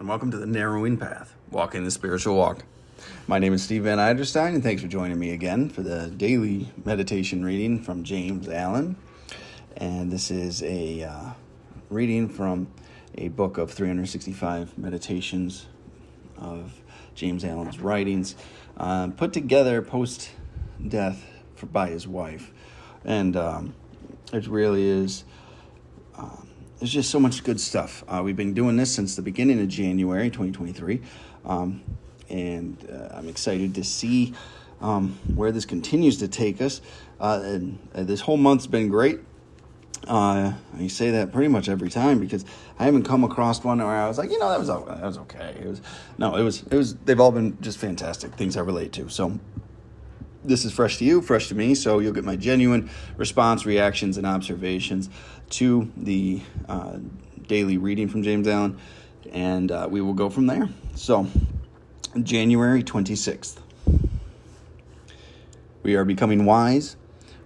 and welcome to the Narrowing Path, Walking the Spiritual Walk. My name is Steve Van Eiderstein, and thanks for joining me again for the daily meditation reading from James Allen. And this is a reading from a book of 365 meditations of James Allen's writings, put together post-death by his wife. And it really is... There's just so much good stuff. We've been doing this since the beginning of January 2023, and I'm excited to see where this continues to take us. And this whole month's been great. I say that pretty much every time because I haven't come across one where I was like, that was okay. It was. They've all been just fantastic things I relate to. So this is fresh to you, fresh to me, so you'll get my genuine response, reactions, and observations to the daily reading from James Allen, and we will go from there. So, January 26th. We are becoming wise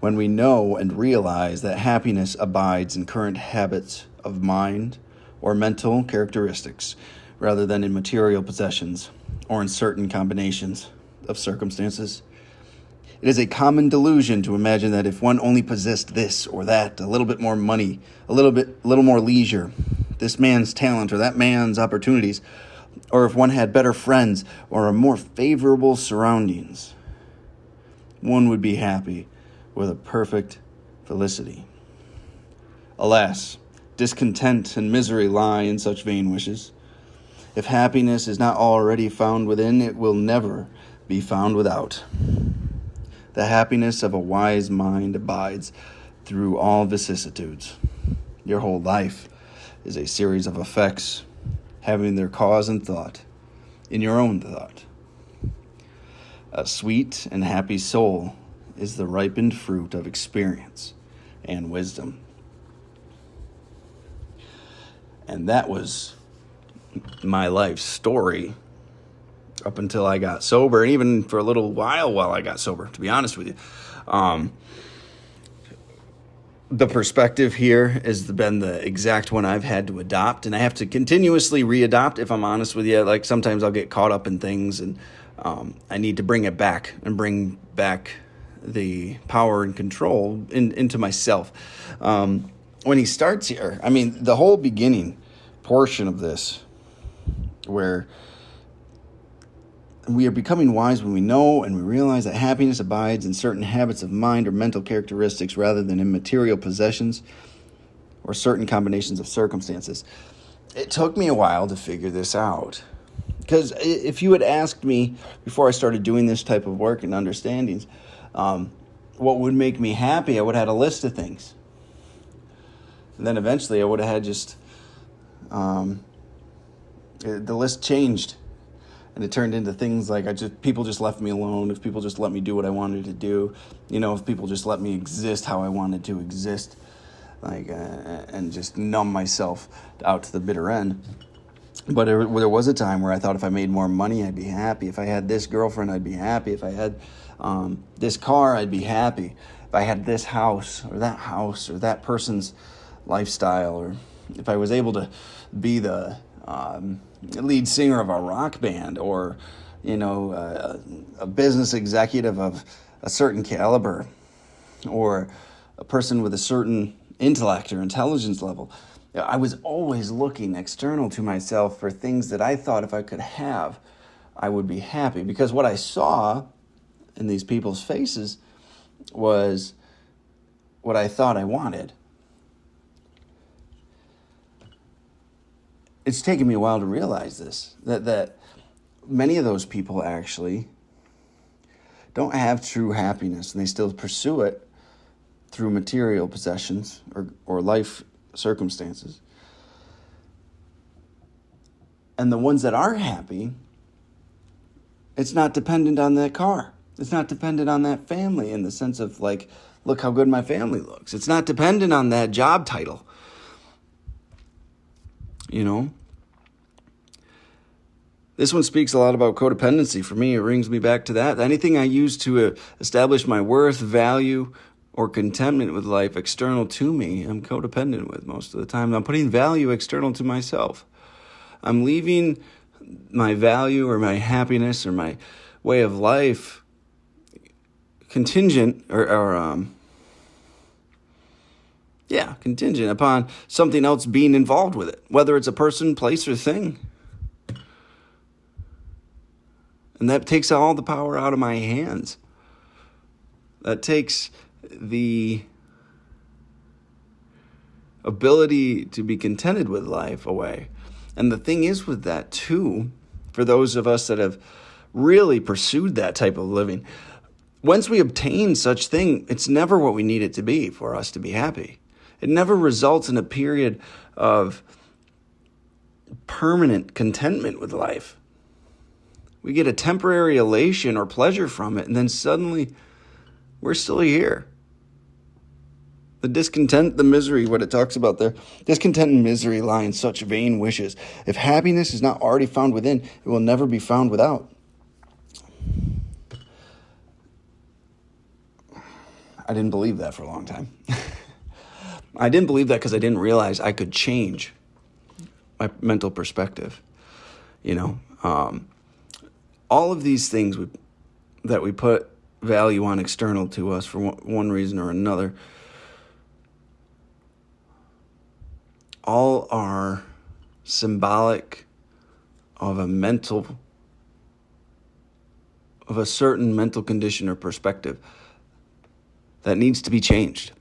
when we know and realize that happiness abides in current habits of mind or mental characteristics, rather than in material possessions or in certain combinations of circumstances. It is a common delusion to imagine that if one only possessed this or that, a little bit more money, a little more leisure, this man's talent or that man's opportunities, or if one had better friends or a more favorable surroundings, one would be happy with a perfect felicity. Alas, discontent and misery lie in such vain wishes. If happiness is not already found within, it will never be found without. The happiness of a wise mind abides through all vicissitudes. Your whole life is a series of effects having their cause and thought in your own thought. A sweet and happy soul is the ripened fruit of experience and wisdom. And that was my life story up until I got sober, and even for a little while I got sober, to be honest with you. The perspective here has been the exact one I've had to adopt, and I have to continuously re-adopt, if I'm honest with you. Like, sometimes I'll get caught up in things, and I need to bring it back and bring back the power and control into myself. When he starts here, the whole beginning portion of this, where we are becoming wise when we know and we realize that happiness abides in certain habits of mind or mental characteristics rather than in material possessions or certain combinations of circumstances. It took me a while to figure this out. Because if you had asked me before I started doing this type of work and understandings, what would make me happy, I would have had a list of things. And then eventually I would have had just, the list changed. And it turned into things like people just left me alone, if people just let me do what I wanted to do, if people just let me exist how I wanted to exist, and just numb myself out to the bitter end. But there was a time where I thought if I made more money, I'd be happy. If I had this girlfriend, I'd be happy. If I had this car, I'd be happy. If I had this house or that person's lifestyle, or if I was able to be the lead singer of a rock band, or a business executive of a certain caliber, or a person with a certain intellect or intelligence level. I was always looking external to myself for things that I thought if I could have, I would be happy, because what I saw in these people's faces was what I thought I wanted. It's taken me a while to realize this, that many of those people actually don't have true happiness, and they still pursue it through material possessions or life circumstances. And the ones that are happy, it's not dependent on that car. It's not dependent on that family in the sense of, like, look how good my family looks. It's not dependent on that job title. This one speaks a lot about codependency. For me, it brings me back to that. Anything I use to establish my worth, value, or contentment with life external to me, I'm codependent with most of the time. I'm putting value external to myself. I'm leaving my value or my happiness or my way of life contingent contingent upon something else being involved with it, whether it's a person, place, or thing. And that takes all the power out of my hands. That takes the ability to be contented with life away. And the thing is with that too, for those of us that have really pursued that type of living, once we obtain such thing, it's never what we need it to be for us to be happy. It never results in a period of permanent contentment with life. We get a temporary elation or pleasure from it, and then suddenly we're still here. The discontent, the misery, what it talks about there, discontent and misery lie in such vain wishes. If happiness is not already found within, it will never be found without. I didn't believe that for a long time. I didn't believe that because I didn't realize I could change my mental perspective. All of these things that we put value on external to us for one reason or another, all are symbolic of a certain mental condition or perspective that needs to be changed.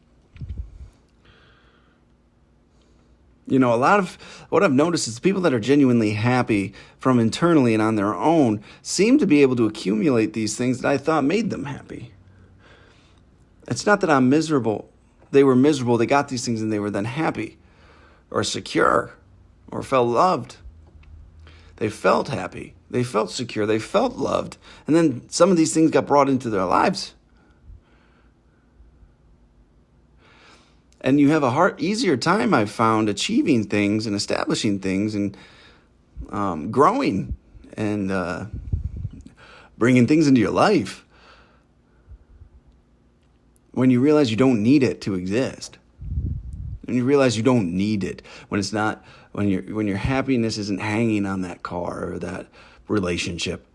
A lot of what I've noticed is people that are genuinely happy from internally and on their own seem to be able to accumulate these things that I thought made them happy. It's not that I'm miserable. They were miserable. They got these things and they were then happy or secure or felt loved. They felt happy. They felt secure. They felt loved. And then some of these things got brought into their lives. And you have easier time, I've found, achieving things and establishing things and growing and bringing things into your life when you realize you don't need it to exist. When you realize you don't need it, when your happiness isn't hanging on that car or that relationship,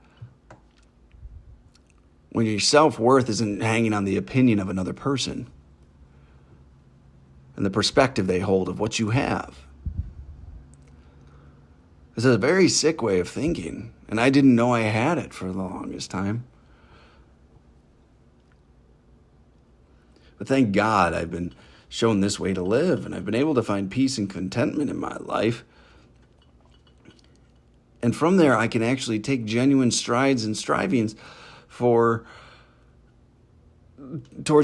when your self-worth isn't hanging on the opinion of another person and the perspective they hold of what you have. It's a very sick way of thinking, and I didn't know I had it for the longest time. But thank God I've been shown this way to live, and I've been able to find peace and contentment in my life. And from there, I can actually take genuine strides and strivings towards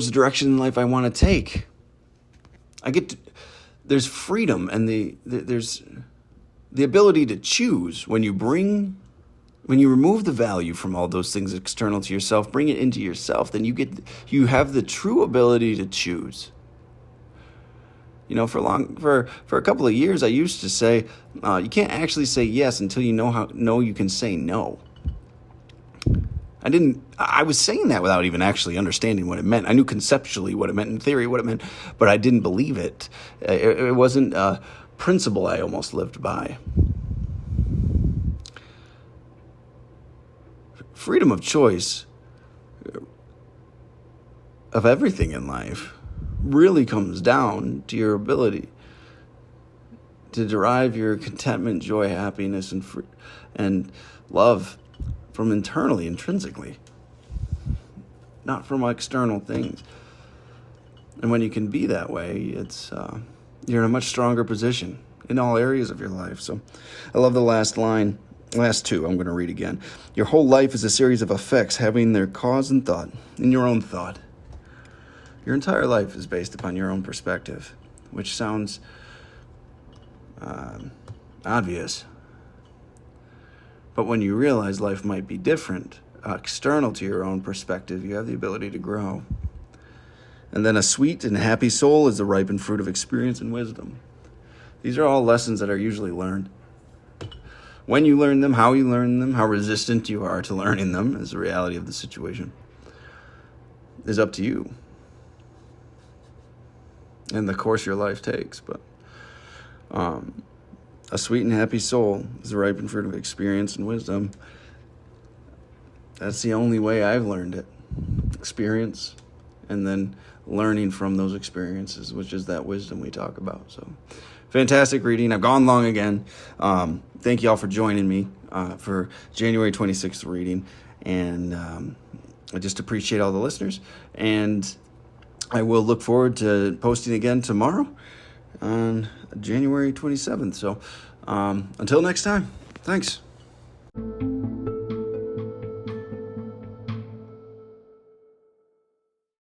the direction in life I want to take. There's freedom and there's the ability to choose when you remove the value from all those things external to yourself, bring it into yourself, then you have the true ability to choose. For a couple of years, I used to say, you can't actually say yes until you know you can say no. I was saying that without even actually understanding what it meant. I knew conceptually what it meant, in theory what it meant, but I didn't believe it. It wasn't a principle I almost lived by. Freedom of choice of everything in life really comes down to your ability to derive your contentment, joy, happiness, and love from internally, intrinsically, not from external things. And when you can be that way, you're in a much stronger position in all areas of your life. So I love the last two I'm going to read again. Your whole life is a series of effects having their cause and thought in your own thought. Your entire life is based upon your own perspective, which sounds obvious. But when you realize life might be different, external to your own perspective, you have the ability to grow. And then a sweet and happy soul is the ripened fruit of experience and wisdom. These are all lessons that are usually learned. When you learn them, how you learn them, how resistant you are to learning them is the reality of the situation. Is up to you and the course your life takes. But A sweet and happy soul is the ripened fruit of experience and wisdom. That's the only way I've learned it. Experience, and then learning from those experiences, which is that wisdom we talk about. So, fantastic reading. I've gone long again. Thank you all for joining me for January 26th reading. And I just appreciate all the listeners. And I will look forward to posting again tomorrow on January 27th. So until next time, thanks.